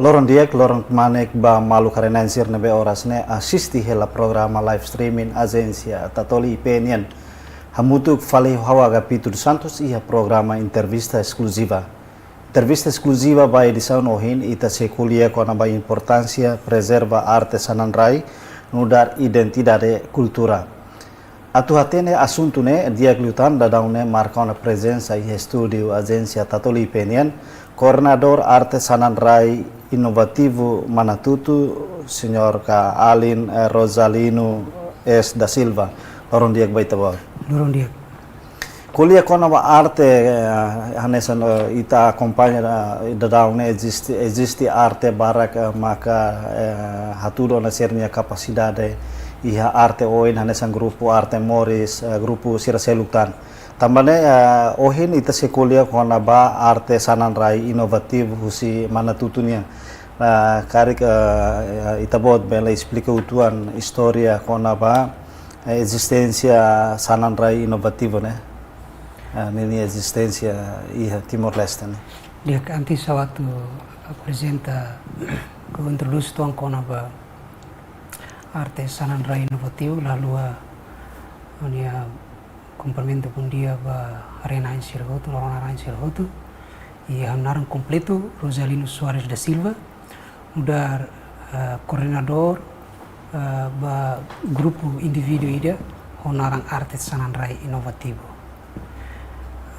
Lorong diek, lorong manek ba malu karena sir nebe orasne asisti hela programa live streaming agência Tatoli IPNN. Hamutuk fale hawaga Pitur Santos ia programa entrevista exclusiva. Entrevista exclusiva ba edição ohin ita se kuliah kona ba importância preserva arte sananrai nudar identidade cultura. Atu hatene assunto ne dia glutan dadaune marca una presença e estúdio agência Tatoli IPNN, coordenador arte sananrai inovativo Manatutu, senhor Alin Rosalino S. da Silva. Lorong diak baita ba. Lorong diak. Kuliah kona ba arte hanesan ita acompanha dadaune existe arte barak maka hatudo na sernia capacidade iha arte oin hanesan grupo arte Morris grupo Siraselutan. Tambane ohin ita se kuliah kona ba arte sananrai inovatif husi Manatutunya. Karik ita bot bela explica utuan historia kona ba existência sananrai inovativa né. Nini existência iha Timor Leste né. Dia antes waktu apresenta que introduz tuan kona ba arte sananrai inovatif lalu ania cumprimento com dia ba arena em Sirgoto, Lorong Arena em Sirgoto, e hamnaran completo Rosalino Soares da Silva, mudar coordenador ba grupo indivíduo ida honarang arte sananrai inovativo.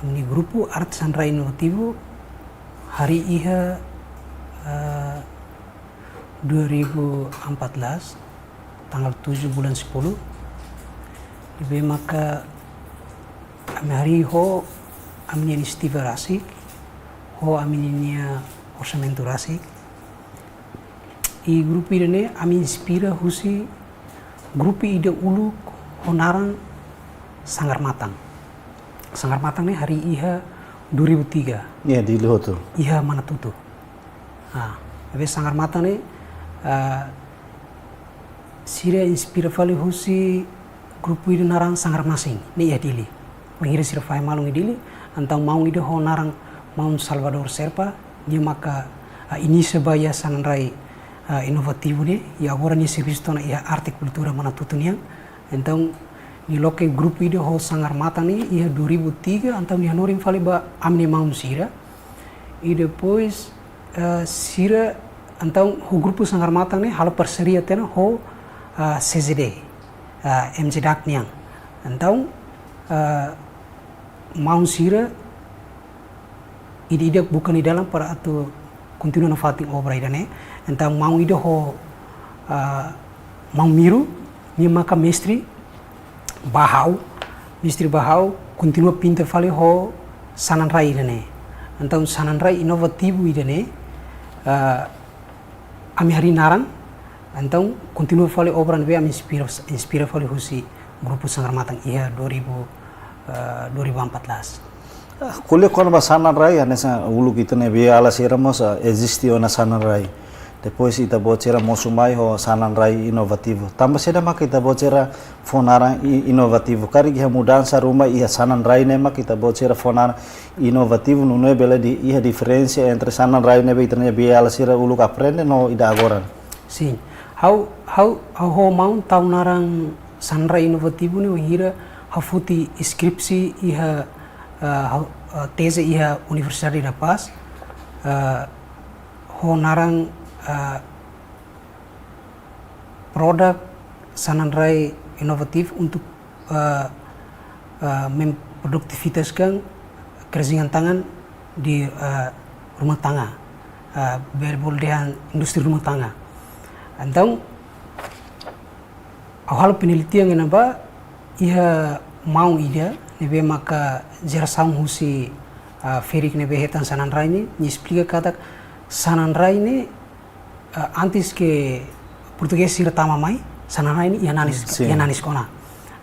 Ini grupo arte sananrai inovativo hari iha 2014 tanggal 7 bulan 10 di maka hari ho aminya inisiativa rasik ho aminya orçamento rasik i grupo ide ami inspira husi grupo ide uluk honaran sangar matang ne hari iha 2003 iya di Luhutu iha Manatutu tapi sangar matang ne sira inspira fali husi grupo ide narang sangar masing ne iya dili mengira sira fai malung idili antang mau ide ho narang Mount Salvador Serpa dia maka ini sebaya sananrai inovativo ne ya agora ni serviço na ia arte cultura Manatutunya então ni loke grupo ide ho sangar mata ni ia 2003 antang ni hanorim fale ba amne Mount Sira e depois Sira antang ho grupo sangar mata ni halo parceria tena ho CZD MZDAC niang então Mount Sira ide bukan di dalam para atau continua na fating obra idane então mau ide ho mau miru ni maka mestre bahau continua pinta fale ho sananrai idane então sananrai inovativo idane ami hari narang então continua fale obra nbe ami inspira fale husi grupo sangar matang iya 2014 kuliah kona ba sananrai anesa ulu kita ne be ala siramos existe ona sananrai depois ita bocera mosumai ho sananrai inovativo tambah seda mak kita bocera fonara inovativo kari ia mudança rumah ia sananrai ne mak kita bocera fonara inovativo no é bela di ia diferença entre sananrai ne be itne be ala sira ulu aprende no ida agora sim how mau tau narang sananrai inovativo ne hira hafuti skripsi iha tese iha Universidade da Paz ho narang produk sananrai inovatif untuk memproduktivitaskan kerajinan tangan di rumah tangga berboldehan industri rumah tangga então awal penelitian yang apa iha mau ida nebe maka jerasam husi ferik nebe hetan sananrai ni explica kata sananrai ni antes que português sira tama mai sananrai ni yananis kona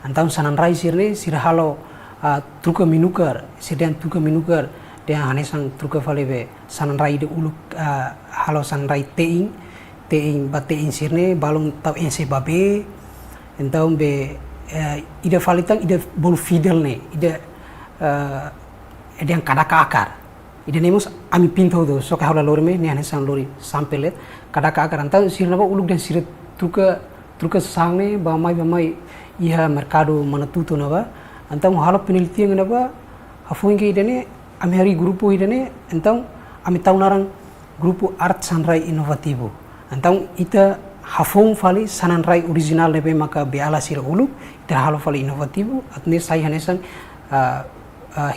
então sananrai sirne sira halo truka minukar dia hanesan truka falebe sananrai de uluk halo sananrai teing sirne balong tau ense babe então be ida falitang ida bolu fidel ne ida yang kadaka akar idanemos ami pinto do so ka hawla lori me ne hanesan lori sampelet kada ka agar antau sirna ba uluk dan sir truka sangne ba mai iha mercado manatuto na ba antau halo penelitian na ba hafuinge idane ami hari grupo idane antau ami tau narang grupo art sanrai inovativo antau ita hafong fali sananrai original nebe maka beala sira uluk ita halo fali inovativo atne sai hanesan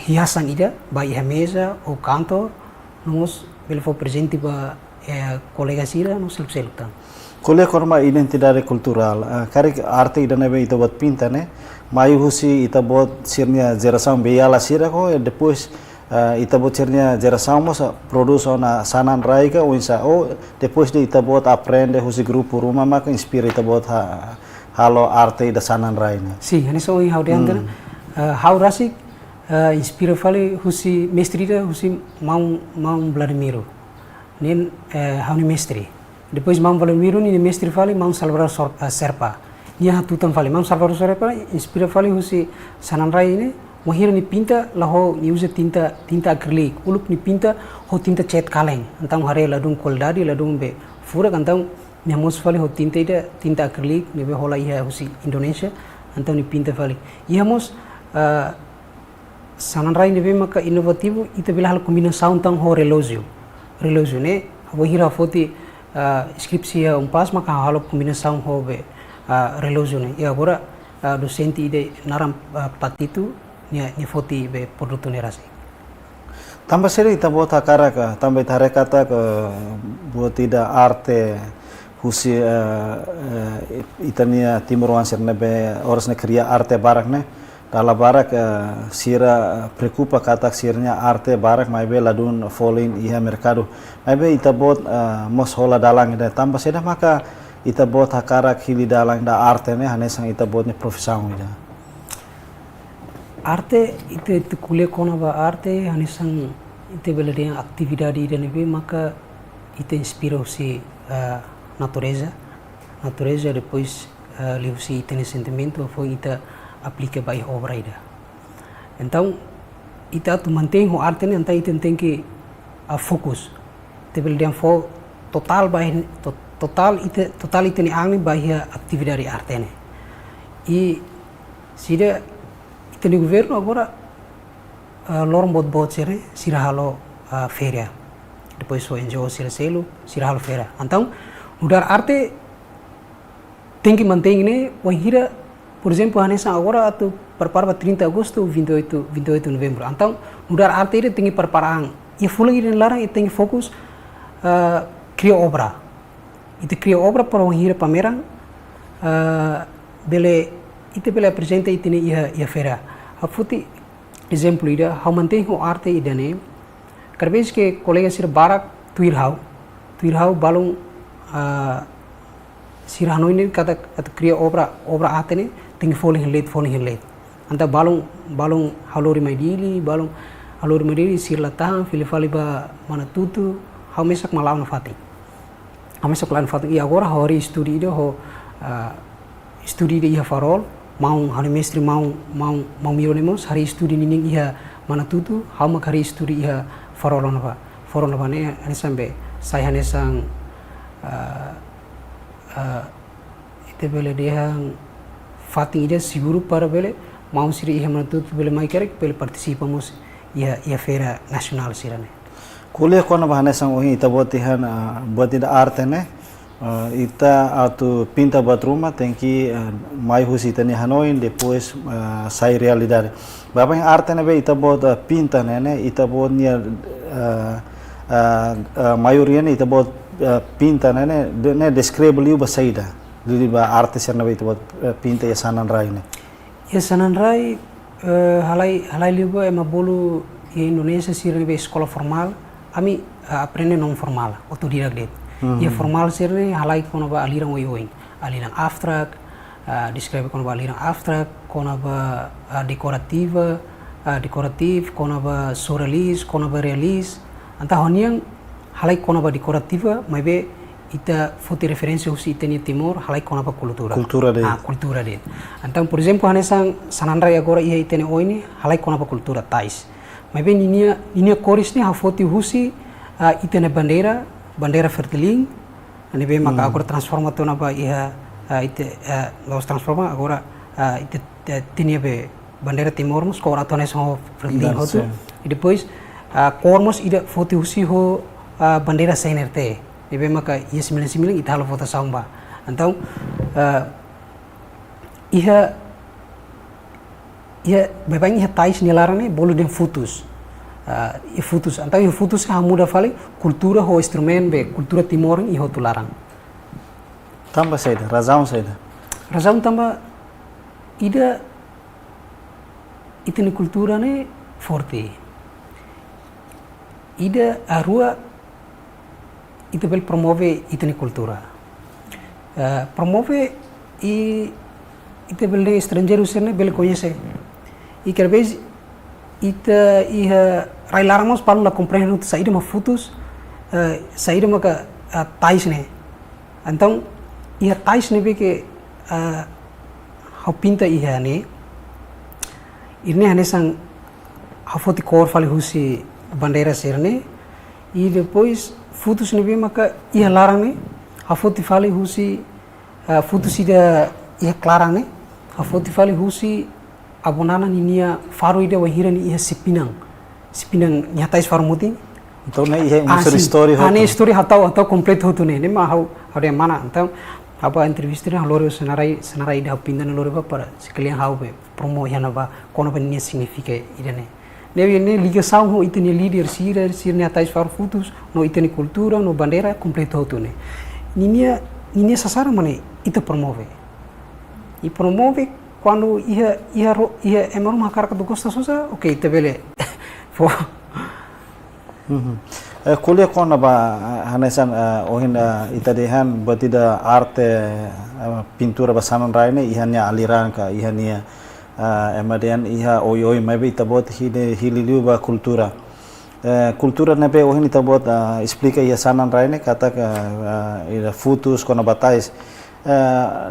hiasan ida ba iha mesa o kantor nungos belfo presente ba kolega sira no seluk-seluk. Kuliah korma identidade cultural, kari arte ida nebe ita buat pinta ne, mayu husi ita buat sirnya geração beala sira ko, depois ita buat sirnya geração mos produz ona sanan raiga o insa o depois de ita buat aprende husi grupo rumah maka inspira ita buat halo arte ida sanan raina. Si, hani so how de antena, how rasik inspira fali husi mestri da husi mau Vladimiro, nen how ni mestri. Depois Mão Vladimiro ni mestre fali Mão Salvador Serpa. Nia hatutan fali Mão Salvador Serpa inspira fali husi sananrai ini mahir ni pinta laho ni usa tinta acrylic uluk ni pinta ho tinta cat kaleng antang hare ladung koldadi ladung be fura antang ni amos fali ho tinta acrylic ni be hola iha husi Indonesia antang ni pinta fali ihamos sananrai ni be maka inovativo ita bila hal kombinasaun tang ho relógio ne wahira foti skripsi pas maka halo kombinasaun ho be relógio ne ya agora docente ide naram patitu ni foti be produto nerasi. Tambah seri ita buat hakaraka, tambah ita rekata ke buat tidak arte husi itania timur wansir nebe oras ne kriya arte barak ne dala barak sira preocupa kata sirnya arte barak maibe ladun folin iha mercado maibe ita buat mos hola dalang ida tambah seda maka ita buat hakarak hili dalang da arte ne hanesang ita buat ni profisang ida. Arte itu kuliah kona ba arte hanesang ite bela dia aktividade ida nebe maka ite inspira si natureza depois liu si ite sentimento foi ita aplica baik obra ida. Então ita tu mantém o arte ne então ite tem que fokus. Ite bela dia fo total baik total ite ni angni baik atividade arte ne. E sida ite ni governo agora lorong bot sire sirahalo feria. Depois so NGO silo sirahalo feria. Então mudar arte tem que manter ini wahira por exemplo hanesa agora atu prepara 30 agosto 28 novembro. Então mudar arte ini tem que preparar e fulang ini larang tem que fokus cria obra. Ite cria obra para wahira pameran bele apresenta ite ni ia feria. Hafuti exemplo ida how mantém o arte ida ne cada vez que colega sir barak tuirhau balong sir hanoi kata cria obra arte ne ting falling late anta balong halori maidili sir latang filifali ba mana tutu how mesak malawan fati i agora hori studi ida ho studi ida iha farol mau hari mestre mau mironemos hari studi nining iha mana tutu how mak hari studi iha farol napa ne sampai saya hanesang ite bele dia fati ida seguro para bele mau siri iha mana tutu bele mai kerek bele participamos iha feira nasional sirane. Kuliah kona hanesang ohi ita buat tidak arte ne ita atau pinta buat rumah tengki mai husi tani Hanoi depois sai realidade. Bapak yang arte ne be ita buat pinta ne ita buat nia mayoria ne ita buat pinta ne describe liu basaida. Jadi ba artis yang be ita buat pinta ya sanan rai ne. Ya sanan rai halai liu ba ema bolu ya Indonesia sirne be sekolah formal ami aprende non formal autodidact. Ya formal sirne halai kono ba aliran oyoing aliran abstrak describe kono ba aliran abstrak kono ba dekoratif kono ba surrealis kono ba realis anta honiang halai kono ba dekorativa maibe ita foto referensi usi iteni timur halai kono ba kultura de antang por exemplo hanesang sanandra agora ia iteni oini halai kono ba kultura tais Mas bem ninia cores ne hafoti husi itena bandeira verteling, ane bem maka agora transforma tona ba iha ite los transforma agora ite tinia be bandeira Timor mos kora tona so verteling hotu. E depois cormos ida foti husi ho bandeira CNRT. E bem maka ia similar ita halo foto samba. Então iha bebang iha tais nilarane bolu den futus. Futus, então iha futus ka muda fale kultura ho instrumen be kultura Timor iho tularang. Tambah saida, razão saida. Razão tamba ida itini kultura ne forte. Ida a rua ita bel promove itini kultura. Promove ita bel estrangeiro serne bel conhece. E quer vez ita iha railaramos para la compreender saída ma futus saída ma ka tais ne. Então iha tais ne be que hau pinta iha ne irne hane sang hafoti cor fale husi bandeira serne e depois futus ne be maka iha larang ne hafoti fale husi futus ida iha clarang ne hafoti fale husi abonana ninia faro ida wahira ni iha sipinang nyatais faro muting. Então né iha unsur story hotu. Ane story hatau completo hotu ne ma hau de mana. Então apa entrevista ne lore senarai ida pinda ne lore ba para sekalian hau be promo yana ba kono ba nia significa ida ne. Ne ligação ho itene líder sir nyatais faro futus no itene cultura no bandeira completo hotu ne. Ninia sasara mane ita promove. E promove quando ia emaru makaraka do gosta sosa, ok, te bele. Kuliah kona ba hanesan ohin itadehan batida arte pintura basanan raine ihanya aliran ka ihania emadian iha oi maybe itabot hililiu ba kultura. Kultura nebe ohin itabot explica ia sanan raine kata ida futus kona batais.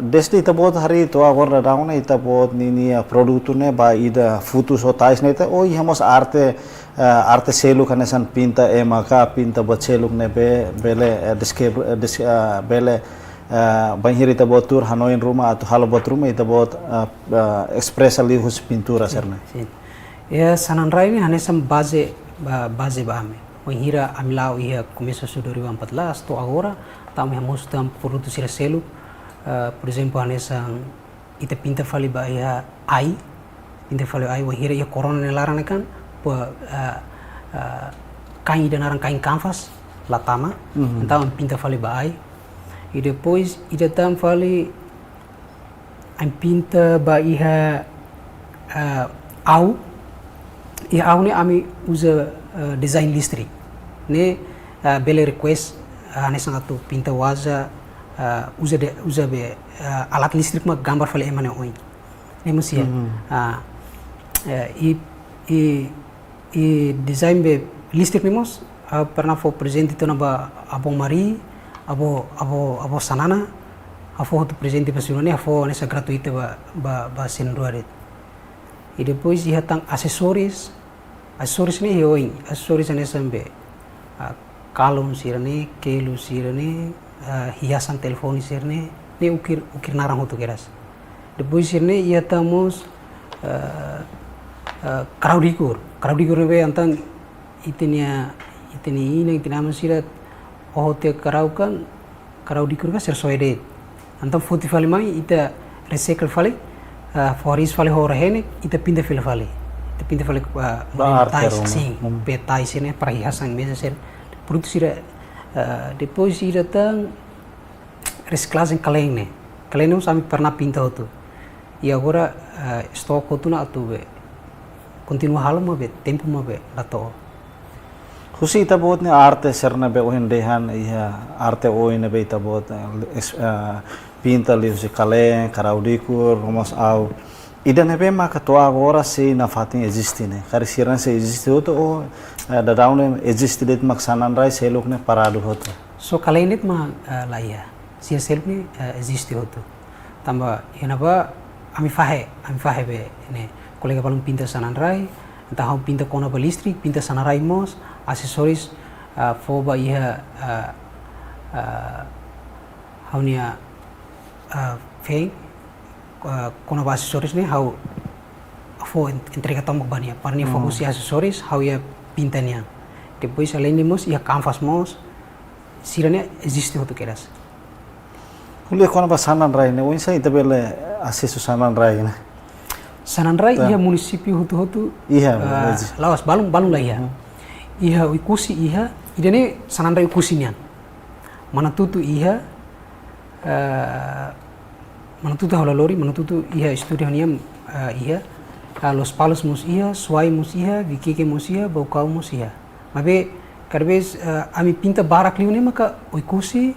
Desde itabot hari itu agora dauna itabot nini produtune ba ida futus otais neta ihamos arte seluk hanesan pinta maka pinta bot seluk nebe bele bele banhir itabot tur hanoin rumah atau halo bot rumah itabot express ali hus pintura serna. Ya sanan rai ni hanesan base bahame. Banhira amilau ia começo de 2014 to agora tam hamos tam produzir seluk. Por exemplo, hanesan ita pinta fali ba ia pinta fali ai wahira ia corona ne larang kan kain ida narang kain canvas latama então pinta fali ba ai e depois ida tam fali pinta ba iha au ne ami usa design listrik ne bele request hanesan atu pinta waza usa be alat listrik ma gambar fale emane oi ne musia e design be listrik nemos pernah fo presente tona ba abo mari abo sanana afo tu presente pasunane afo nessa gratuita ba senruaret e depois ia tang acessórios ne oi acessórios nessa be kalung sirane kelu sirane hiasan telefon sirne ne ukir narang hotu keras depois sirne ia tamos crowdikur be antang itini amasirat ohote karaukan crowdikur ka sersoede antang foti fali mai ita recycle fali foris fali horahene ita pinda fali tais sim petai sine perhiasan mesa ser produzir depois ira tang reciclagem kalene kami pernah pinta hotu e agora stok hotu na atu be continua hal ma be tempo ma be lato husi itabot ne arte serna be ohin dehan iha arte oin be itabot pinta li husi kale karaudikur romos au ida nebe maka to agora se na fatin existe ne karisiran se existe hotu da daun existe det maksanan rai seluk ne parado hotu so kalenit ma laia sia seluk ne existe hotu tamba henaba ami fahe be ne kolega palung pinta sanan rai Entah hau pinta kona ba listrik, pinta sanarai mos, aksesoris fo ba iha hau nia feng kona ba aksesoris ne hau fo entrega tomak bania parni fokus i aksesoris hau ia pinta nia. Depois além de mos ia canvas mos sirane existe hotu keras. Kuliah kona ba sanan rai ne oinsa ita bele acesso sanan rai ne. Sanan rai ia munisipio hotu Iya, lawas balung lah ia. Iha uikusi iha idane sanan rai uikusi nian. Mana tutu iha mana tutu haulalori, mana tutu iha studio niam iha Los Palos mus iha, Suai mus iha, Vikeke mus iha, Baucau mus iha. Mabe karbes ami pinta barak liu ne maka uikusi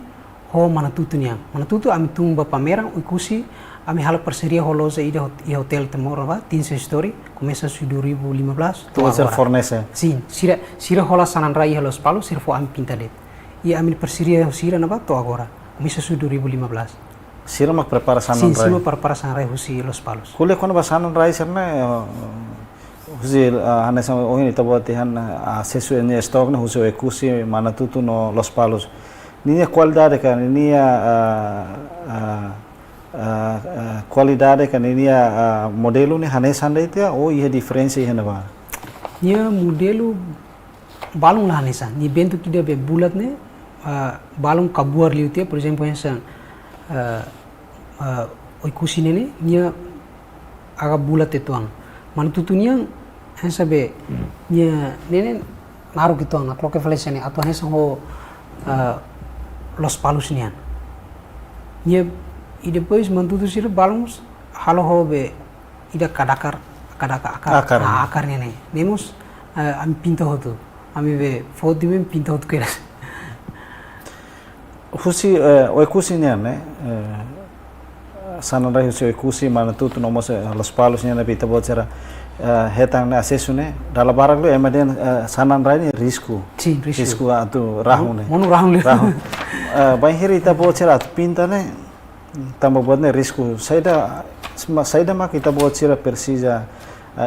ho mana tutu niam. Mana tutu ami tumba pameran uikusi ami hala parceria holosa ida hotel Temora, Tinsa Story, começa em 2015. Tu ser fornece. Sim, sira hola sanan rai Los Palos, sira fo ami pinta det. E ami parceria sira na ba to agora, começa em 2015. Sira mak prepara sanan Sim, rai. sima para sanan rai husi Los Palos. Kuliah kona ba sanan rai serna husi hana sama ohin ita buat han acesso ene stock na husi ekusi mana tutu no Los Palos. Ninya qualidade kan ninya qualidade kan ini modelo ni hane sanda itu oh iya diferensi iya napa? Nia modelo balung lah nesa. Ni bentuk kita be bulat ne balung kabuar liu tia, por exemplo essa oikusi ne nia agak bulat etuang. Mana tutunya essa be nia nene naruh kituang. Kalau ke Valencia ne atuan essa ho Los Palos nian. Nia e depois mantutu sira balons halo hobe ida akar akarnya ne nemos ami pinta hotu ami be foto me pinta hotu keras husi oikusi ne sanan rai husi oikusi mana tutu nomos Los Palos ne bita bocera hetang ne acesso ne dala barak lo emaden sanan rai ni risku atu rahun ne monu rahun banhiri ita bocera pinta ne tambah buatnya risiko. Saya mak kita buat sira persija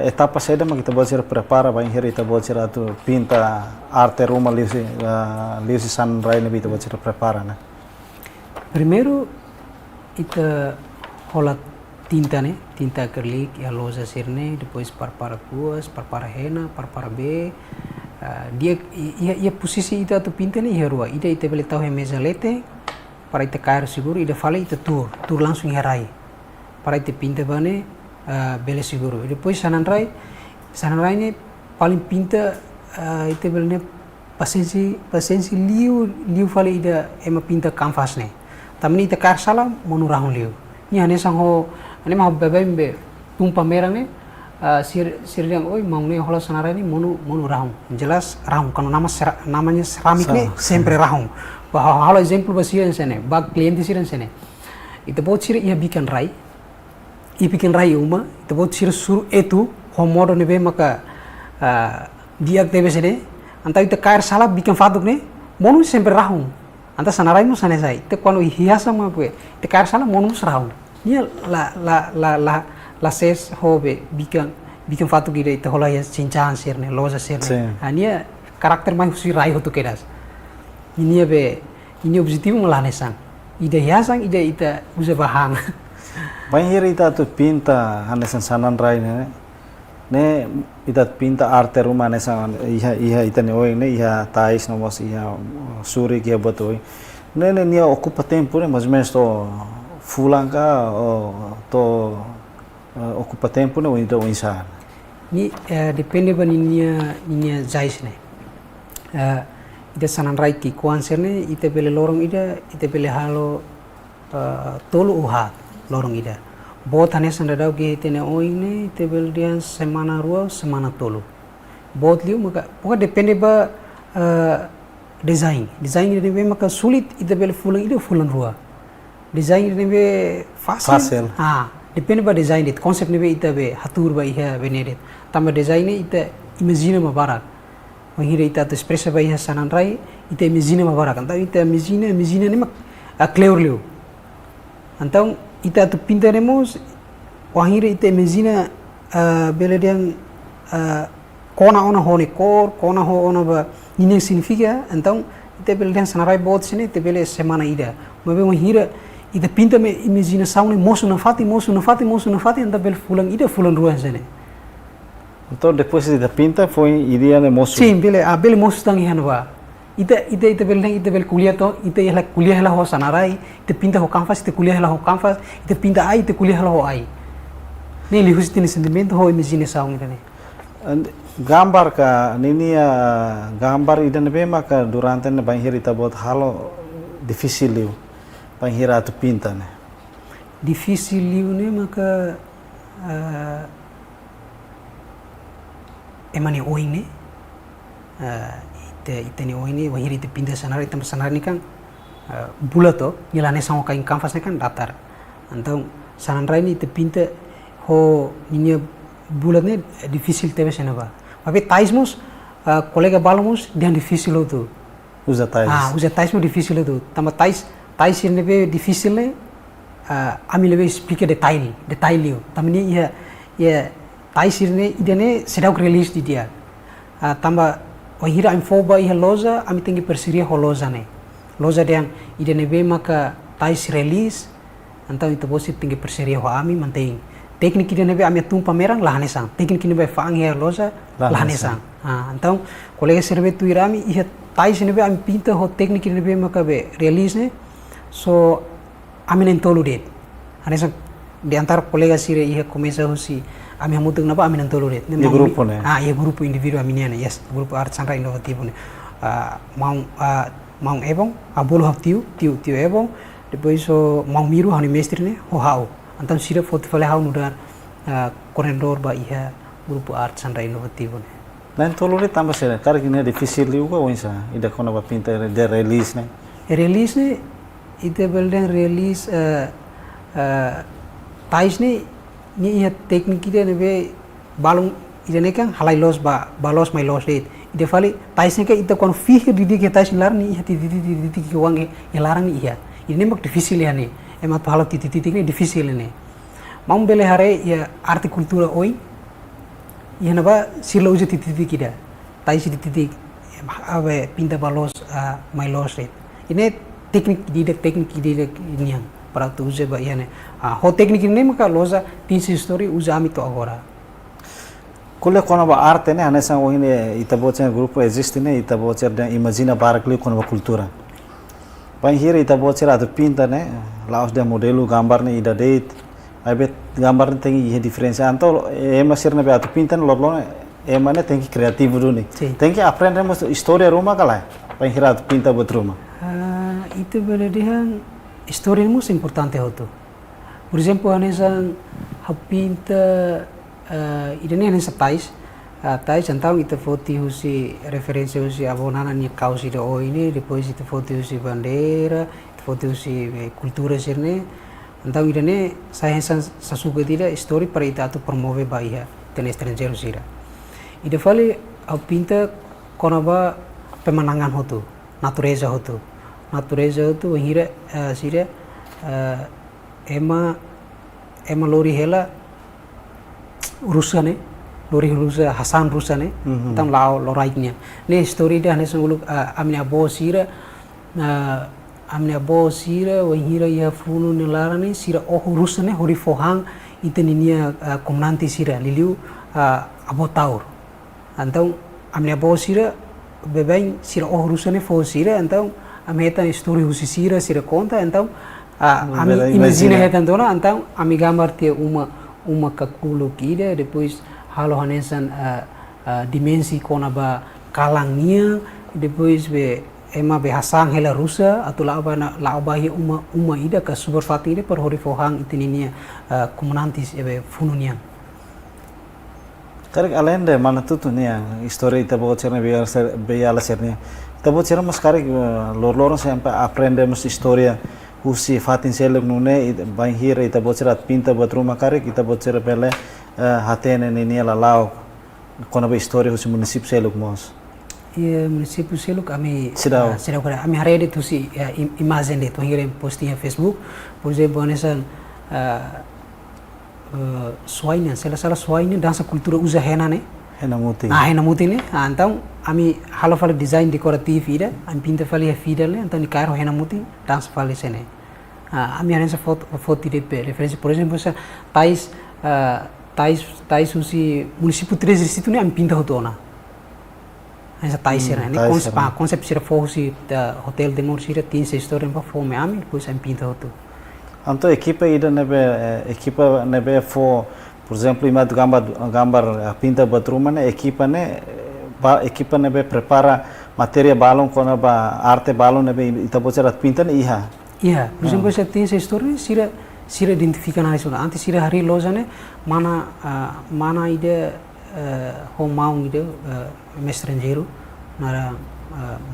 etapa saya mak kita buat sira prepara banhir kita buat sira tu pinta arte rumah liusi san rai ne kita buat sira prepara na. Primeiro ita hola tinta acrylic e a lousa sirne, depois para kuas, para henna, para B. Dia ia posisi ita tu pinta ne ia rua. Ita bele tahu mesa lete para ite cair seguro ida fala ite tour langsung herai para ite pinta bane bele seguro e depois sanan rai ne paling pinta ite bele ne pasensi liu fala ida ema pinta canvas ne tamni ite cair sala monu rahun liu ni ane sang ho ane ma bebembe tumpa merah ne sir yang oi mau ne hola sanan rai ni monu rahun jelas rahun kalau namanya seramik ne sempre rahun. Halo exemplo basian sene, bag cliente siran sene. Itu buat sira ia bikin rai uma, itu buat sira suruh itu homodo nebe maka dia tebe sene, anta itu kair salah bikin fatuk ne, monu sempre rahum. Anta sanarai mu sana sai, itu kalau hiasa mah gue, itu kair salah monu serahum. Nia la ses hobe bikin fatuk ide itu hola ya cincahan sirne, loza sirne. Ania karakter mah si rai hotu kedas. Ini objetivo melanesan. Ida hiasan, ida usa bahang. Banhir ita tu pinta hanesan sanan rai ne ita pinta arte rumah nesan iha ita ne oi ne iha tais nomos iha suri que botoi. Ne nia ocupa tempo ne mais ou menos to fulan ka to ocupa tempo ne o ida o insan. Ni depende ba ninia jais ne. Ida sanan rai ki kuanser ne ite bele lorong ite bele halo tolu uhat lorong ida bot hane sandadau ge ite ne oing ne ite bele dian semana rua semana tolu bot liu maka poka depende ba design ide be maka sulit ite bele fulan rua design ide be facile depende ba design dit konsep ne be ite be hatur ba iha benedet tamba design ne ite imagine ma barak mengira ita tu expressa ba iha sanan rai ita imagina ma barak antau ita imagina ne mak clear liu antau ita tu pinta nemos wahira ita imagina bele diang kona ona ho ne cor, kona ho ona ba ini significa, então ite bele dan sanarai bot sini ite bele semana ida. Mabe mo hira ite pinta me imaginação ne moço na fati, então bele fulang ida fulang ruan sini. Então depois de pinta foi ideia de moço. Sim, bele moço tang ihan ba. Ite bele kuliah to, ite ihla kuliah la ho sanarai, ite pinta ho kanvas, ite kuliah la ho kanvas, ite pinta ai, ite kuliah la ho ai. Ne lihus tini sentimento ho imaginação ida ne. Gambar ka nini gambar ida ne bema ka durante ne banhir ita bot halo difícil liu. Banhir atu pinta ne. Difícil liu ne maka emani oing ne. Ite ni oing ne banhir ite pinta sanari ni kan bulat to nilane sama kain kanvas ne kan datar. Então sanrai ni ite pinta ho nini bulat ne difícil teve senaba. Tapi taismus kolega balmus dia difícil itu. Usa tais. Usa tais mo difícil itu. Tama tais ini be difícil ne. Ami lebe explica detail. Tama ni ya tais ini ide ne sedau release di dia. Tamba wahira am foba iha loza ami tengi persiria ho loza ne. Loza dia ide ne be maka tais release. Então itu bosi tengi persiria ho ami manteng. Teknik ini nebe ami tumpa merang lahanesang. Teknik ini nebe faang her loza lahanesang. Então kolega serve tu irami iha tais nebe ami pinta ho teknik ini nebe maka be release ne. So ami nentolu det. Hanesang di antara kolega sire iha komesa husi ami hamutuk napa ami nentolu det. Di grupo ne. Iya grupo individu ami ne. Yes, grupo art sanra inovatif ne. Mau ebong abolo haf tiu ebong. Depois so mau miru hani mestre ne ho hau. Então sira foto fale hau nudar corredor ba iha grupo art sanra inovatif ne. Lain tolong ni tambah sih, karena ini difícil juga wisa. Ida kona ba pinta de release ne. Release ne ite belden release tais ne ni iha teknik ide ne be balung ide ne kan halai los ba balos mai los det. Ide fale tais ne ka ite kon fih didi ke tais lar ni iha titi ke wange larang ni iha. Ini mak difícil ya ne. Emat halo titik ni difícil ne. Mau bele hare ya arti kultura oi. Ya naba sila uji titik ida. Tai si titik awe pinta balos mai los red. Ini teknik didak ini yang para tu uji ba ya ne. Ho teknik ini maka loza tinsi story uji ami to agora. Kulle kona ba arte ne ane sang ohine ita boce grupo existe ne ita boce de imagina barakli kona ba kultura. Banhir ita boce atu pinta ne laos de modelo gambar ne ida date. Aibet gambar ne tengi ihe diferensia anto masir ne be atu pinta ne lorlo ne tengi kreatif dulu ne. Tengi aprender mas historia rumah kalai. Banhir atu pinta buat rumah. Itu berarti história é muito importante hoto. Por exemplo, a nessa pinta ida ne nessa tais então ita foto usi referência usi abonana ni kaus ida o ini depois ita foto usi bandeira, ita foto usi cultura serne. Então ida ne saya sasuka tida história para ita atu promove bahia ten estrangeiro sira. Ida fale a pinta konaba pemandangan hoto, natureza hoto. Natureza hoto hira sira ema lori hela Rusa ne, lori Rusa Hasan Rusa ne, tam lao loraiknya. Ne story dia hanes nguluk amnya bosira wahira ya funu ne larane sira Rusa ne hori fohang iteninia komnanti sira liliu abotaur. Então amnya bosira bebain sira Rusa ne fo sira então ameta story husisira sira conta então ami imagina hetantona então ami gambar tia uma kakulu kida depois halo hanesan dimensi kona ba kalangnya depois be ema be hasang hela rusa atau la hi uma ida ka superfati ida per hori fohang itininia komunantis be fununia. Karek alende mana tutu nia história ita bo cerna be sernia. Ita bo cerna mas karek lor sampai aprendemos história usi fatin selek nune banhir ita bocerat pinta buat rumah karek ita bocer pele hatene ini lalau kona be história usi municip seluk mos. Iya municip seluk ami sedau kada ami harede tu si imagem de tu hire postinha Facebook por exemplo anesan Swaina sela suaina dansa kultura uza hena ne Henamuti. Henamuti ne. Então, ami halo fale design decorativo ida, ami pinta fale fida le, então ni caro Henamuti, dança fale sene. Ami arranja foto de referência, por exemplo, essa Tais usi município 3 distrito ne ami pinta hotona. Essa Tais sera ne concept sera fosi da hotel de mor sera 15 história para fome ami, depois ami pinta hoto. Então equipa ida nebe for, por exemplo, imat gambar pinta batruma ne equipa nebe prepara matéria balon kona ba arte balon nebe itabocerat pinta ne iha. Iya, por exemplo, essa 15 história sira identifica na isso. Antes sira hari loja ne mana ide home maung ide estrangeiro nara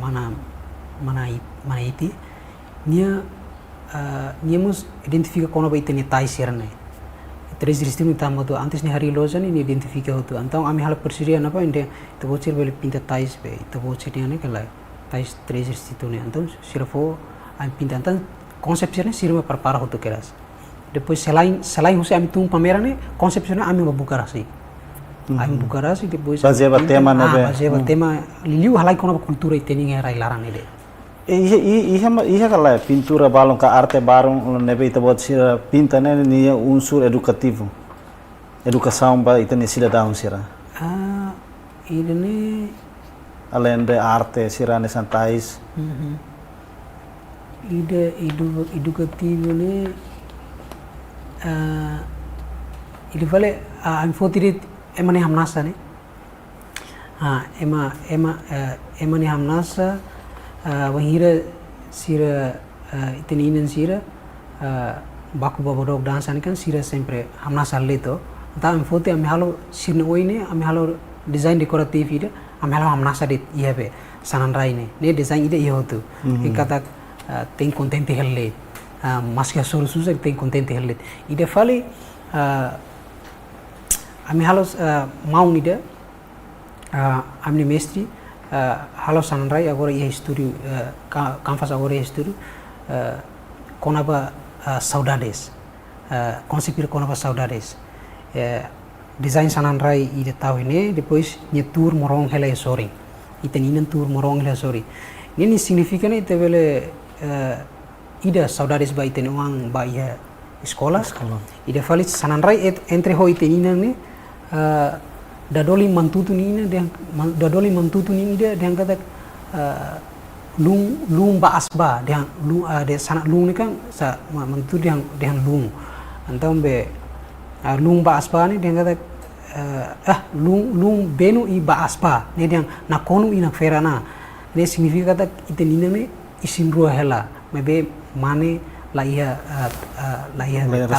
mana iti nia mus identifica kono ba itene tai sirne. Três distritos tamu tu antes ni hari loja ni identifica tu. Então ami hala persiria napa inde tu bocir bele pinta tais be tu bocir ni kala tais três distritos ni. Então sira fo ami pinta então konsepnya sira prepara hotu keras. Depois selain husi ami tung pameran ni konsepnya ami membuka rasi. Ami buka rasi depois baseado tema nebe. Baseado tema liu halai kono kultura iteni ngerai larang ide. Iha kala pintura balon ka arte barong nebe itabot sira pinta ne ni unsur edukativo. Educação ba itani sila daun sira. Ini Além de arte sira ne santais. Ide edukativo ne ini vale am fotirit emani hamnasa ne emani hamnasa wahira sira itinin sira baku babodok dansa ni kan sira sempre hamnasa leto ta am foti am halo sirne oine am halo design decorative ide am halo hamnasa dit iebe sananrai ne design ide ihotu ikata tem contente helle maske suru susek tem contente helle ide fali ami halos maung ide amni mestri halo sanrai agora ia studio canvas agora ia studio konaba saudades konsepir konaba saudades design sanrai ide tahu ini depois nyetur morong hele sorry iteninan tur morong hele sorry ini significa ne tebele ida saudades ba iteni uang ba ia sekolah ida falit sananrai entre ho iteninan ne dadoli mantutu ni dia kata lung ba asba dia de sana lung ni kan sa mantu dia lung antam be lung ba asba ni dia kata lung benu i ba asba ni dia nakonu i nakferana ne significa kata itenina ne isin rua hela mebe mane la ia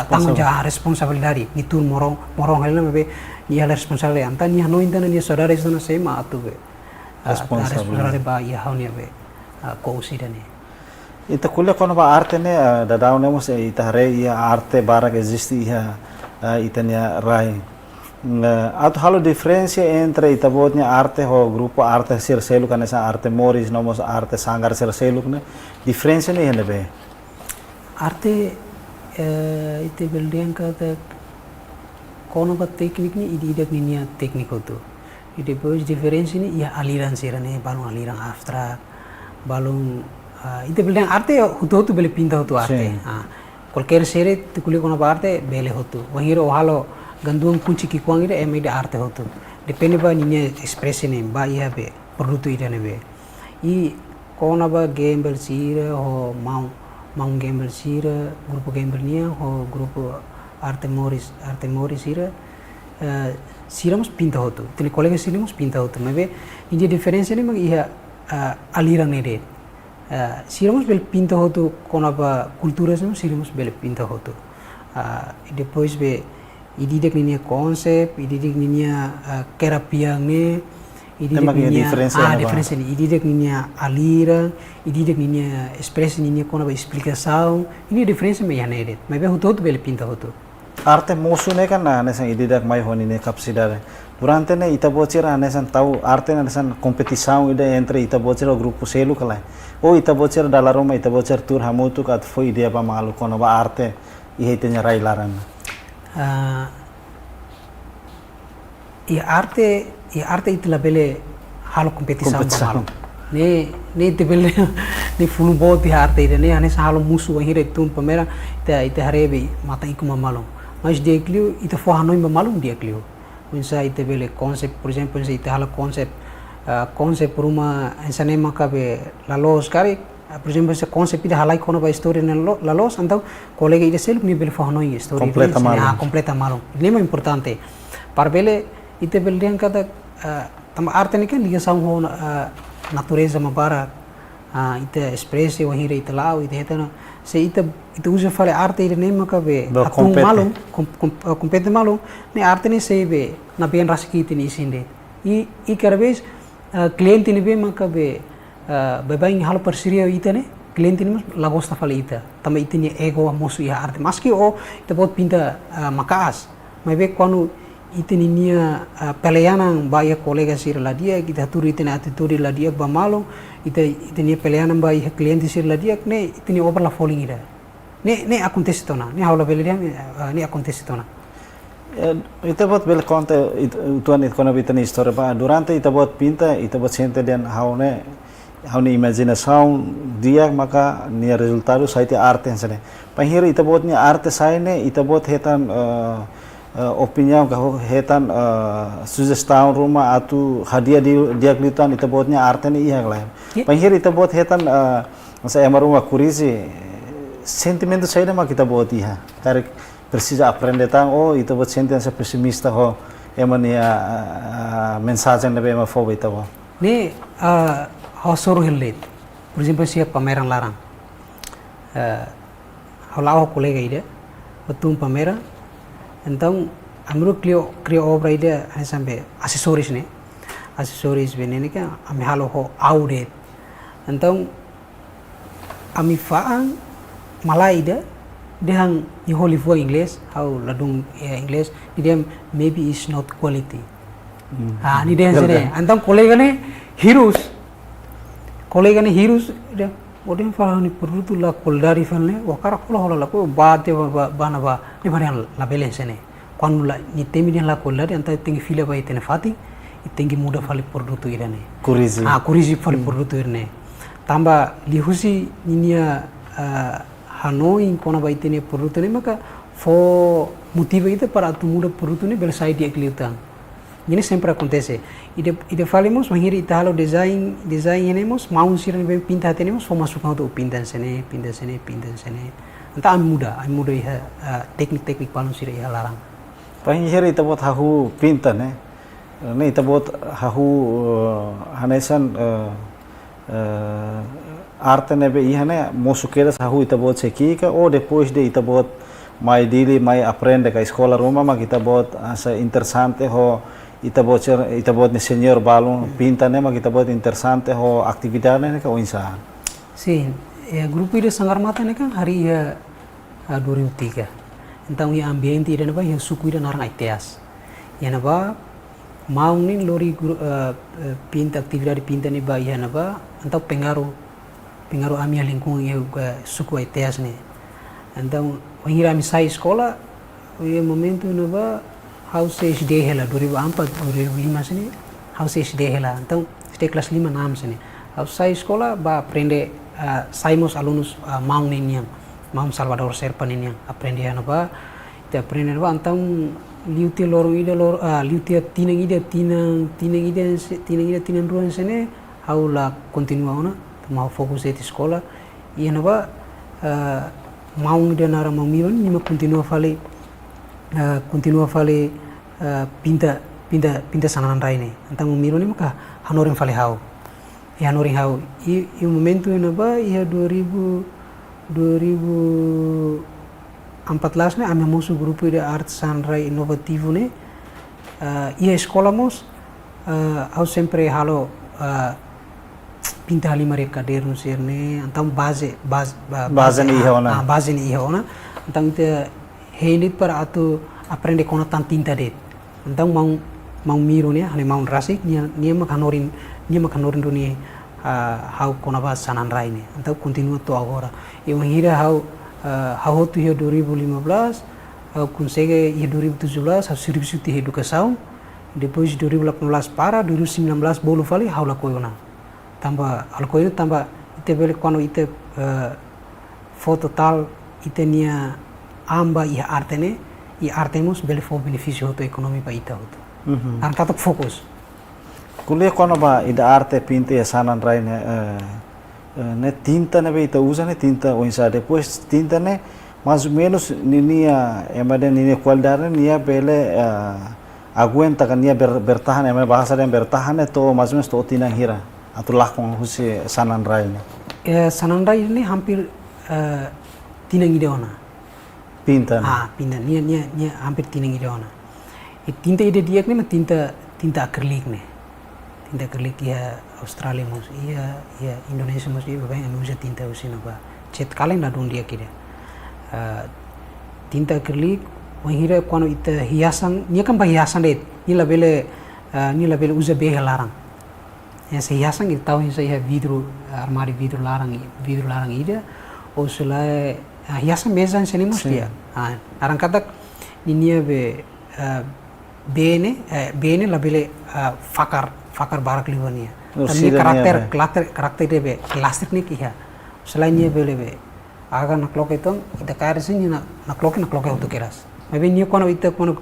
tanggung jawab responsabilidade itu morong hela mebe ia responsable anta ni hano intana ni saudara istana sema atu be responsable ba ia haunia be ko usidane ita kulle kono ba arte ne da daune mos ita re ia arte bara que existe ia itania rai atu halo diferencia entre ita botnya arte ho grupo arte sir selu kan esa arte moris nomos arte sangar sir selu ne diferencia ne hene be arte ite beldian kata kono ba teknik ni idak ni teknik itu ide depois diferensi ni ia aliran sirane balung aliran abstrak balung ite beldian arte hutu bele pinta hutu arte qualquer sere tukuli kono ba arte bele hutu wahiro halo ganduang kunci ki kuang ide emide arte hutu depende ba ni expressione ba ia be produto ide ne be I kono ba gamble sira ho mau gamble sira grupo gamble nia ho grupo arte moris sira siramos pinta hotu tele colega siramos pinta hotu mebe india diferença ne mag ia aliran ide siramos bel pinta hotu kono ba cultura siramos bel pinta hotu depois be ididek ninia konsep ididek ninia kerapiang ne ididek ninia diferença ni ididek ninia aliran ididek ninia expressa ninia kono ba explicação ini diferença me ya ne mebe hotu bel pinta hotu arte musu ne kan nesan ididak mai honi ne kapsidare durante ne ita bocira nesan tahu arte nesan competição ide entre ita bocira grupo selu kala o ita bocira dala roma ita bocira tur hamutu kat foi dia ba malu kono ba arte ihitenya rai laran arte ya arte itu lah bele halo kompetisi Kompetisaun. malu. Ne itu bele ne fulu bot di arte itu ne ane halo musuh yang hidup tuh pamera itu harebe mata iku malu. Mas dia kliu itu fo hanoi malu dia kliu. Unsa itu bele konsep, por exemplo, itu halo konsep rumah ensane makabe lalos kari. Por exemplo, esse conceito de halai kono ba story na los então colega ide sel ni bele fo hanoi story Completa malu. completa malu. Ini memang importante. Para bele itu bele yang kata tama arte ni kan liga sang natureza mabara ite expresse o hire ite lao ite hetana se ite usa fale arte ite nem makabe Do atung compete. malum compete malum ne arte ni sebe na ben rasiki ite ni sinde i karabes cliente ni be makabe bebaing halo persiria ite ne cliente ni lagosta fale ite tama ite ni ego mosu ya arte maski o ite bot pinta makas mas be quando ite ni nia peleanan baya kolega sir la dia kita turi ite na atituri la dia ba malo ite ni peleanan baya cliente sir la dia ne ite ni over la falling ida ne acontece tona ne haula bele dia ne acontece tona Ita bot bel conte tuan it kono bitani história ba durante ita bot pinta ita bot sente den haune imaginação dia maka nia resultado saite arte sene pahir ita bot nia arte saine ita bot hetan opinião ka hetan sugestão rumah atu hadiah dia klitan ita botnya arte ni iya lain pahir ita bot hetan masa emaruma kurisi sentimento saine maka kita bot iya tarik precisa aprender tang ita bot sentença pessimista ho emania mensagem na bema foba ita bo ne hosoro hillet por exemplo sia pameran larang halau kolega ida betum pameran então amro crio obra ida sampai acessórios benene kan ami halo ho audet então ami faang malai ida dehang iholi vo inglês how ladung inglês dia maybe is not quality ni dia sene então kolega ne heroes dia odin fala ni produto la koldari falne wakara kola la ko baate bana ba ni barian la belen sene quando la ni temi la koldari anta tingi fila ba itene fati itengi muda fali produto irane kurisi fali produto irane tamba lihusi ninia hanoi kona ba itene produto ne maka fo motivo ite para tu muda produto ne bel sai dia kliutang ini sempre acontece ide falemos mahiri italo design enemos mau siran bem pinta tenemos fo masuk auto pintan sene anta am muda iha teknik palun sira iha larang pahiri ita bot hahu pinta ne ita bot hahu hanesan arte ne be iha ne mosukeras hahu ita bot sekika ou depois de ita bot mai dili mai aprende ka escola roma ma kita bot asa interessante ho ita bot ni senior balon pinta ne ma kita bot interessante ho atividade ne ka insa sim grupo ide sangar mata ne kan hari ia 2003 então ia ambiente ide ba ia suku ide narang iteas ia na ba mau ni lori pinta atividade pinta ne ba ia na ba então pengaruh ami lingkungan ia suku iteas ne então wanneer ami sai escola ia momento na ba house SD hela 2004 2005 sini house SD hela então SD kelas 5 6 sini house sai sekolah ba aprende saímos alunos mau niniang mau Salvador Serpa niniang aprende ano ba te aprende ba então liuti lorong ida liuti tinang ruang sini haula continua ona mau fokus di sekolah ia ano ba mau ida nara mau miwan nima continua fale pinta sananan raine antang umiro ni maka hanorin fale hau i momento ina ba ia 2014 ne ame mosu grupo de arte sanrai inovativo ne ia escola mos au sempre halo pinta ali mare caderno serne antang base ni iha ona antang te heilit para atu aprende kona tan tinta det então mau miro ne hane mau rasik nia makanorin dunia hau kona ba sanan raine então continua to agora eu hira hau tu 2015 hau consegue 2017 hau serviço de educação depois 2018 para 2019 bolu fali haula koyona tamba haula koyona tamba ite bele quando ite foto tal ite nia amba ia artene e artemos bele fo benefício hoto ekonomi pa ita hoto katok fokus kuliah kono ba ida arte pinta ya sanan rai ne tinta ne ita usa ne tinta o insa depois tinta ne mais ou menos ninia emade ninia qualidade nia bele aguenta kan nia bertahan emade bahasa dan bertahan to mais ou menos to tinang hira atau lakong husi sanan rai ne sanan rai ini hampir tinang ideona pinta pinta nia hampir tinang ideona tinta ide diak ne tinta akrilik ne tinta akrilik ya Australia mus iya Indonesia mus iya bapak yang usa tinta usina ba cet kalen na don dia kira tinta akrilik menghira kuano ita hiasan nia kan ba hiasan det ni labele usa beha larang ya se hiasan itu tahu saya vidro armari vidro larang ida o selain hiasan mesa sini mus dia arang katak nia be bene labele fakar barak liwania tapi karakter dia be plastik ni kia selainnya bele be aga naklok itu kita kaya sini naklok untuk keras tapi ni kono itu kono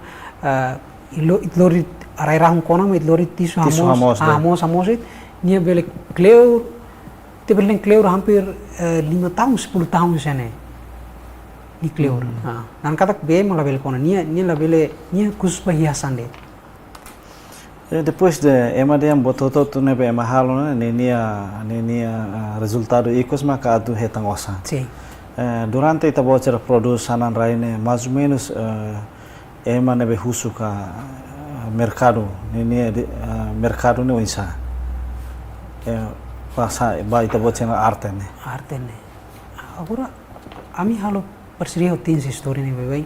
itlori arai rahung kono itlori tisu hamos it ni bele kleur te bele kleur hampir 5 tahun 10 tahun sana ni kleur dan katak be malah bele kono ni labele ni khusus hiasan deh. Depois de emade yang bototo tu nebe mahalo ne nia resultado ikos maka atu hetang osa. Sim. Durante ita bocera produz sanan raine mais ou menos ema nebe husuka mercado nia mercado ne insa. Pasa ba ita bocera arte ne. Agora ami halo perserio tins histori ne bebei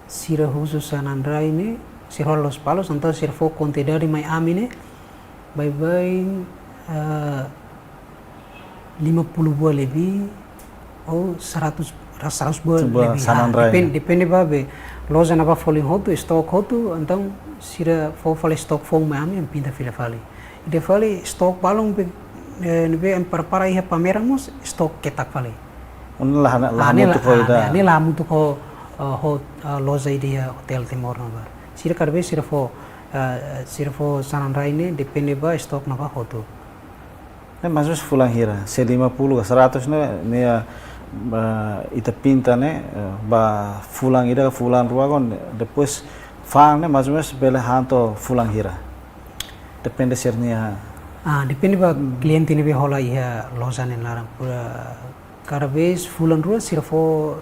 sira husu sanan raine Sirhol Los Palos, então sirfo container di Miami ne, bye 50 buah lebih, oh 100 buah lebih. Depende babe, loja napa falling hotu, stock hotu, então sira fo fale stock fo Miami yang pinta fila fale. Ide fale stock balong nebe yang para iha pameramos stock ketak fale. Ini lah mutu ko loja ide hotel Timor napa. Sira karbe sirfo sanan raine depende ba stok napa hotu. Ne mas fulan hira, se 50 ke 100 ne ita pinta ne ba fulan ida fulan ruagon depois fang ne mas bele hanto fulan hira. Depende sernia. Depende ba cliente ne be hola iha loja ne larang pura karbe fulan rua sirfo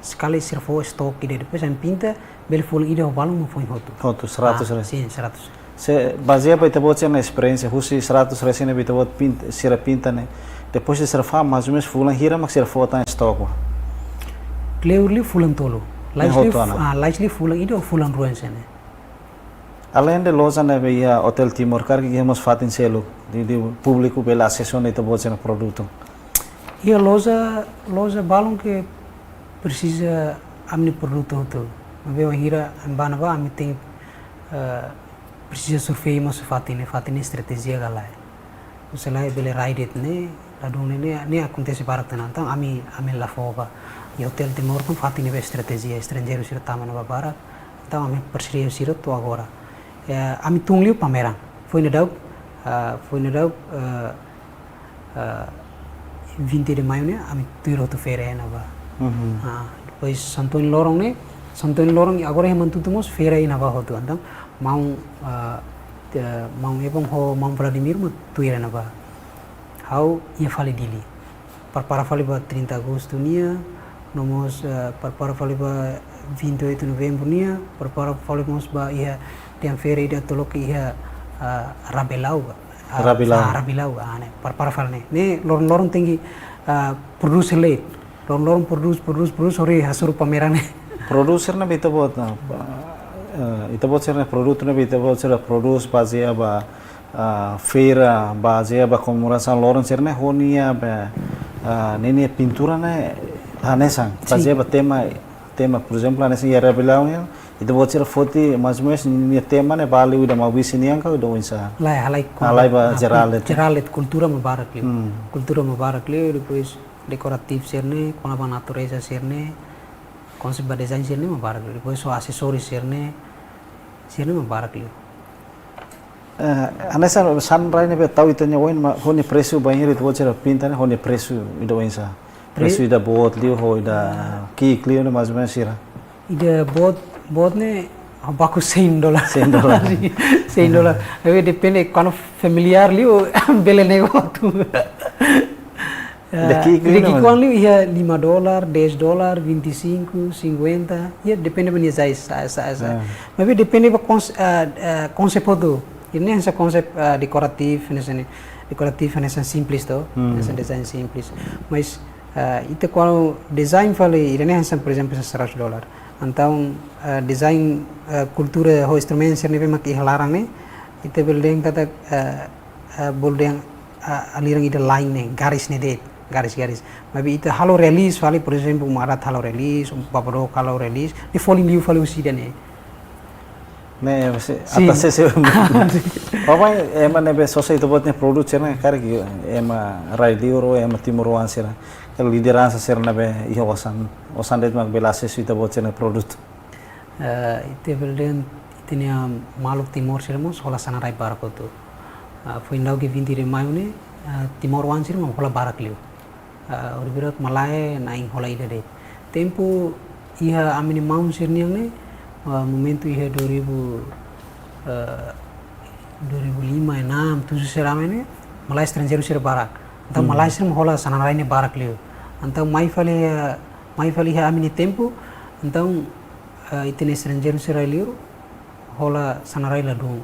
sekali sirfo stok ide depois an pinta bel full ide o balong foi hotu 100 res. Sim, 100. Se baseia pa ita botse na experiência, husi 100 res ne bita bot pinta sira pinta ne. Depois de serfa mais ou menos fulan hira mak sirfo ta stock. Clearly fulan tolo. Lightly fulan ide o fulan ruense ne. Além de loja ne via Hotel Timor Car que hemos fatin selo de público pela acesso ne ita botse na produto. E a loja balong que precisa amni produto hotu. Veo hira ambana ba ami tem precisa survei mas fatine estratégia galai. Uselai bele ride it ne ladune ne acontece para tanantang ami la foba. E hotel Timor com fatine be estratégia estrangeiro sira tamana ba para. Então ami perserio sira to agora. Ami tungliu pameran. Foi no dau 20 de maio ne ami tuiro to feira na ba. Depois Santoin Lorong agora remantutumos feira ina ba hotu andang mau ebong ho mau Vladimir mu tuira na ba. How ia fale dili. Para fale ba 30 Agosto nia, nomos para fale ba 28 Novembro nia, para fale mos ba ia tiang feira ida tolok ia Rabelau ane para fale ne lorong tinggi produce late lorong produce ori hasur pameran Producer na bita bot na ita bot ser na produto na bita bot ser produce baseia ba feira baseia ba comemoração loron ser na honia ba nene pintura na hanesan baseia ba tema por exemplo hanesan ia Rabelau Ita buat sira foti mas ni tema ne bali udah mau bisi ni angka udah insa. Halai ba jeralet. Jeralet kultura mubarak liu. Kultura mubarak liu depois dekoratif serne, kona ba natureza serne, konsep ba design serne mubarak liu. Depois so aksesoris serne mubarak liu. Anesa sunrise ne be tahu itanya wain ma honi presu banhir itu buat sira pinta ne honi presu udah insa. Presu ida buat liu ho ida ki liu ne mas sira. Ida buat ne baku $100. $100. $100. Tapi depende quando familiar liu bele negócio. Daqui quando liu ia $5, $10, 25, 50, ia depende bani size. Mas depende ba konsep itu. Ini hanya konsep dekoratif, dekoratif hanya simples to, hanya design simples. Mas itu kalau design vale, ini hanya por exemplo $100. Então design kultura ho instrumen serne be mak ihlarang ne ite building kata building alirang ide line ne garis ne det garis mabi ite halo release vale por exemplo marat halo release babro halo release ni falling liu vale usida ne atas se papa ema ne be society bot ne producer ne kar ki ema railiuro ema timuro ansira liderança ser na be iho wasan det mag belase suita bot ne product ite building itenia maluk timor sermos hola sanarai barakotu foi ndau ke 20 de maio ne timor wan sir mo hola barak liu orbirat malae naing hola ide de tempo ia amini maun sir niang ne momento ia 2005 6 7 serame ne malai estrangeiro sir barak então malai sir mo hola sanarai ne barak liu então mai fali ia amini tempo então itene estrangeiro sir liu hola sanarai ladung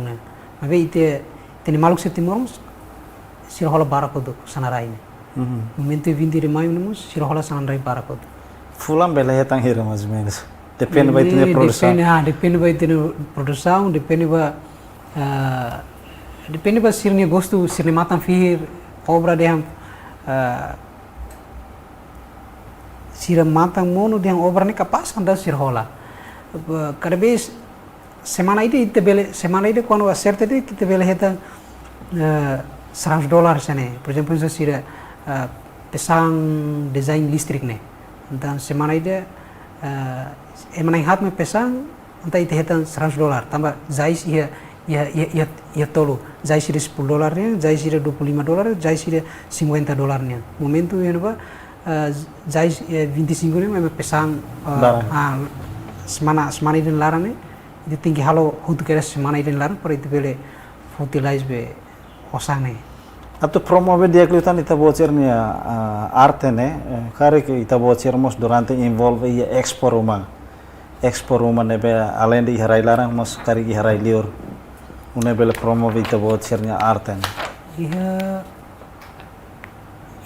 ne mabe itene maluk sir timorons sir hola barakodu sanarai ne momento 20 de maio ne sir hola sanarai barakodu fulan bela hetang hira mais ou menos depende vai ter produção depende vai ter produção depende ba sirne gosto sirne matan fir obra de sira matan mono de obra ne capaz anda sir hola cada vez semana ide quando acerta de que te bele heta $100 sene por exemplo se sira pesang design listrik ne então semana ide emanai hat me pesang anta ite heta $100 tambah zais ia tolo zais sira $10 ne zais sira $25 zais sira $50 ne momento ia ba zais 25 ne me pesang semana ide larang ne ite tinggi halo hutu kera semana ide larang por ite bele utilize be osane atau promove dia kelihatan ita bocor ni arte ne kare ke ita bocor mos durante involve ia ekspor rumah ne be além de harai larang mos kari harai liur une bele promove ita bocor ni arte ne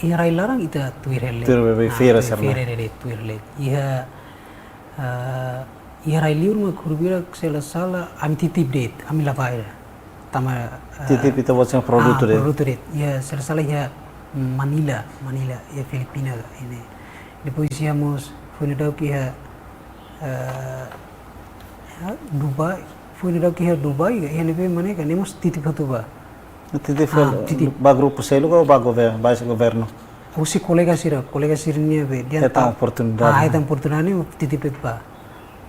ia harai larang ita tuirele tuirele fira tuirele ia harai liur ma kurbira sela ami titip det ami labai tama titip ita bocor produto det ia sela ia Manila ia Filipina ini depois íamos foi no que ia Dubai foi no que ia Dubai ia nebe mane que nemos titip ba titip ba grupo selo ou ba governo usi colega sira ni be dia ta oportunidade eta oportunidade titip ba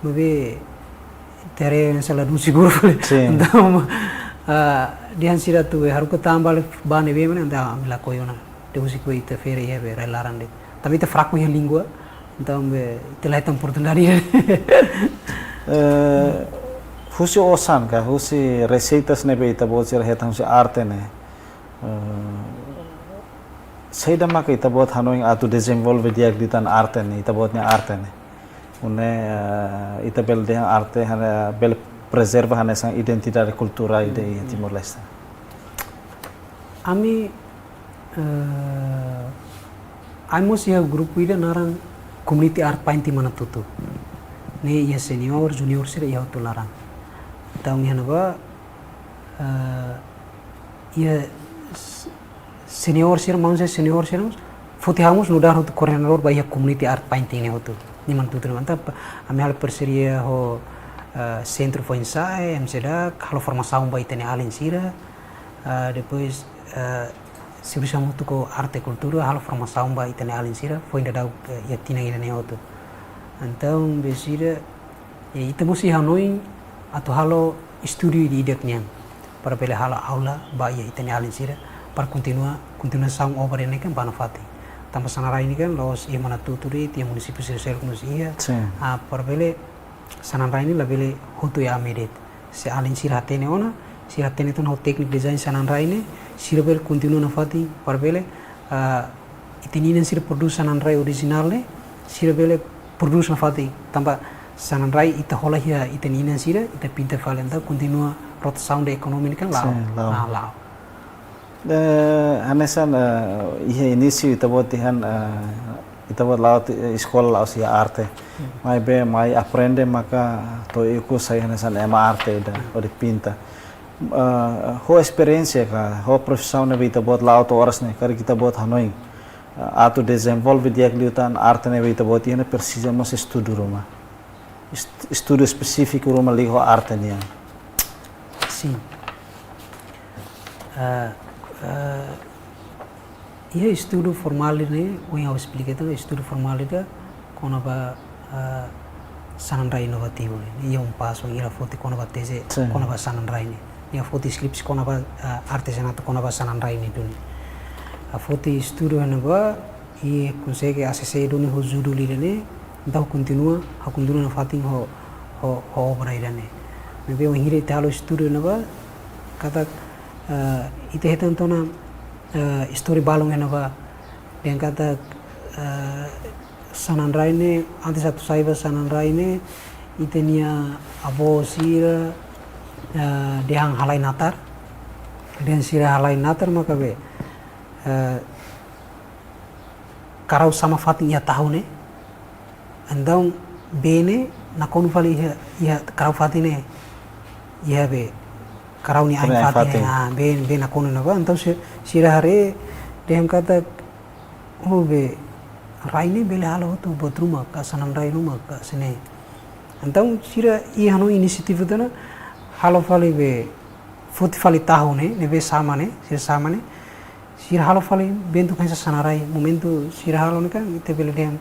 mabe tere sala du seguro então dia sira tu haru ko tambal ba ne be mane anda amila koyona te usi ko ite fere ia be relarande tapi ite fraco ia língua então be ite lá oportunidade husi osan ka husi receitas ne be ita bocor hetang husi arte ne saida maka ita bot hanoing atu desenvolve dia ditan arte ne ita botnya arte ne une ita bel de arte hana bel preserva hana sang identidade cultural de Timor Leste ami amos ia grupo ida narang community art painting mana tutu ne ia senior junior sira ia tu larang taung ia ba ia senior sira futi hamus nudar hotu coordinador ba ia community art painting ne hotu ni man tutu mantap ami hal perseria ho centro foi ensaio MCDA halo formação vai ter além sira depois se bisa muito com arte e cultura halo formação vai ter além sira foi ainda dá ia tinha ainda nem outro então besira e itu mesti hanoi atau halo estúdio de ideknya para pela halo aula vai ia tinha além sira para continuação obra ini kan banafati tanpa sanara ini kan los ia mana tuturi tiang município sel kunus ia para pela sanara ini lebih hutu ya medet se alin sirate ne ona sirate ne tu no teknik design sanara ini sirbel continua na fati parbele itininen sir produce sanara original ne sirbel produce na fati tamba sanara ita hola ya itininen sir ita pinta falenda continua rotação de economia kan lao anesan ihe início itabotihan itabat laut sekolah laut sia arte mai aprende maka to iku saya anesan ema arte da ode pinta ho experiência ka ho profissão ne itabat laut horas ne kar kita bot hanoi atu desenvolve dia kliutan arte ne itabat ina precisamos estudo roma estudo específico roma liho arte ne sim ia estudo formal ne o eu expliquei então estudo formal da com a sanandra inovativo ne ia passo ira foto com a tese com a sanandra ne ia foto scripts com a artesanato com a sanandra ne duni a foto estudo ne ba e consegue acessar duni ho judo li ne então continua na fatin ho obra ira ne me veo hire talo estudo ne ba kata ite hetan tona story balong ena ba yang kata sanandra ini antes satu saiba sanandra ini ite nia abo sira dehang halai natar dan sira halai natar maka be karau sama fatin ia tahu ne andang bene nakonu fali ia karau fatin ne ia be karau ni aing fatih ben akonu na ba então sira hare dem kata be raine bele halo tu botruma ka sanam rainu ma ka sene então sira i hanu inisiatif dana halo fali be foti fali tahu ne be samane sira halo fali bentu kansa sanarai momento sira halo ne kan ite bele dem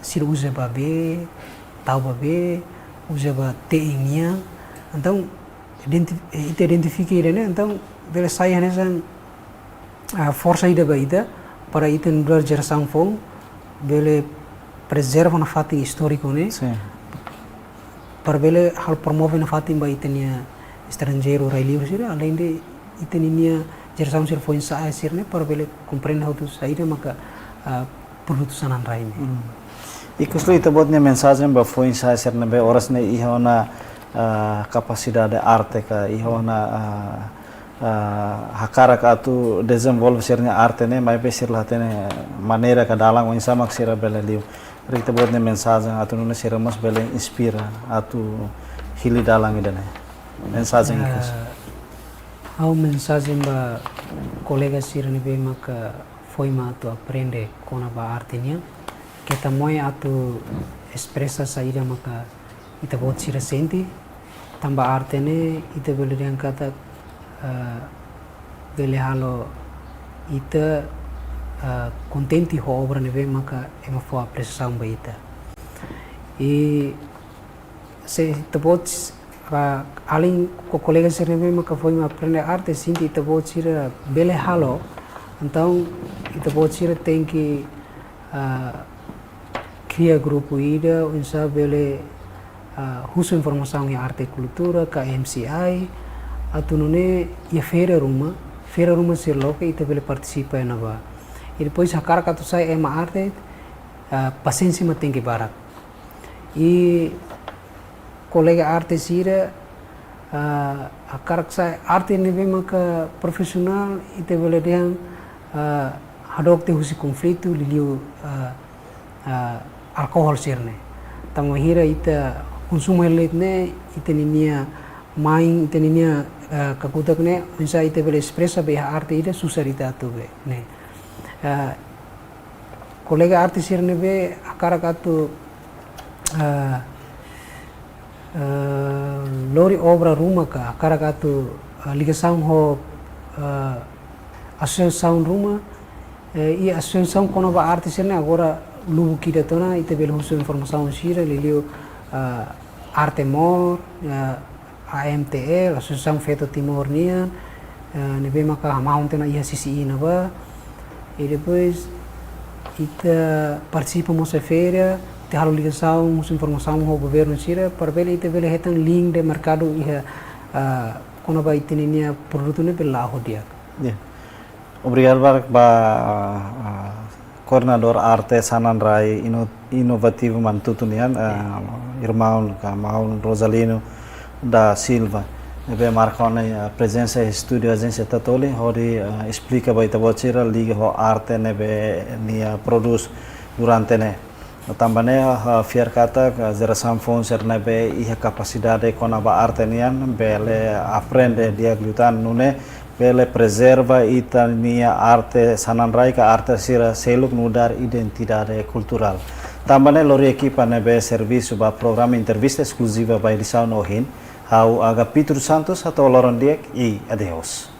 sira usa ba be tau ba be usa ba teingia então identifique né então bela sai nessa força ida baida para ita nudar geração fom bela preserva na fatin histórico né para bela hal promove na fatin ba itania estrangeiro rai livre sira além de itania geração sir foi ensaio sir né para bela compreende how to sair maka produto sanan rai né e kuslo ita botnya mensagem ba foi ensaio sir na be horas ne ihona capacidade arte ka ihona hakara ka tu desenvolve sirnya arte ne mai besir lah tene maneira ka dalang wan sama sira bela liu rita bodne mensagem atu nuna sira mas bela inspira atu hili dalang idane mensagem ikas au mensagem ba colega sira ne be maka foi ma tu aprende com a arte nia que tamoy atu expressa saída maka ita bot sira senti tamba arte ne ita bele yang kata bele halo ita contenti ho obra ne ve maka ema fo apreciação ba ita e se ita bot além com colega se ne ve maka foi ma aprender arte sinti ita bot sira bele halo então ita bot sira tem que criar grupo ida unsa bele khusus informação em arte e cultura ka MCI atau nune ia feira rumah sir loke ita bele participa na ba e depois hakara ka tu sai ema arte paciência ma tem que barak e colega arte sira hakara sai arte ne be maka profissional ita bele yang hadok te husi conflito liliu alkohol sirne tamahira ita consumo elit ne iteninia main iteninia kakutak ne unsa ite bele expressa be arte ida susarita tu be ne kolega arte sirne be akara katu lori obra rumah ka karakatu ligação ho associação rumah e associação kono ba artis ne agora lubu kita tona ite bel husu informação sira lilio arte mor AMTL associação feto timor nia nebe maka mountain ia CCI na ba e depois ita participamos da feira te halo ligação informação ho governo sira para bel ite bel hetan link de mercado ia kono ba itininia produto ne bel la dia. Obrigado coordenador arte Sanan Rai inovativo mantutunian irmão Maun Rosalino da Silva nebe marcone a presença em estúdio agência Tatoli onde explica baita bocira liga ho arte nebe nia produz durante ne tambane fiar kata geração fonser nebe ia capacidade konaba arte nian bele aprende dia glutan nune bele preserva itania arte Sananrai ka arte sira seluk nudar identidade cultural. Tambane lori equipa nebe serviço ba programa entrevista exclusiva ba edição no hin. Hau aga Peter Santos atau Loron Diek e adeus.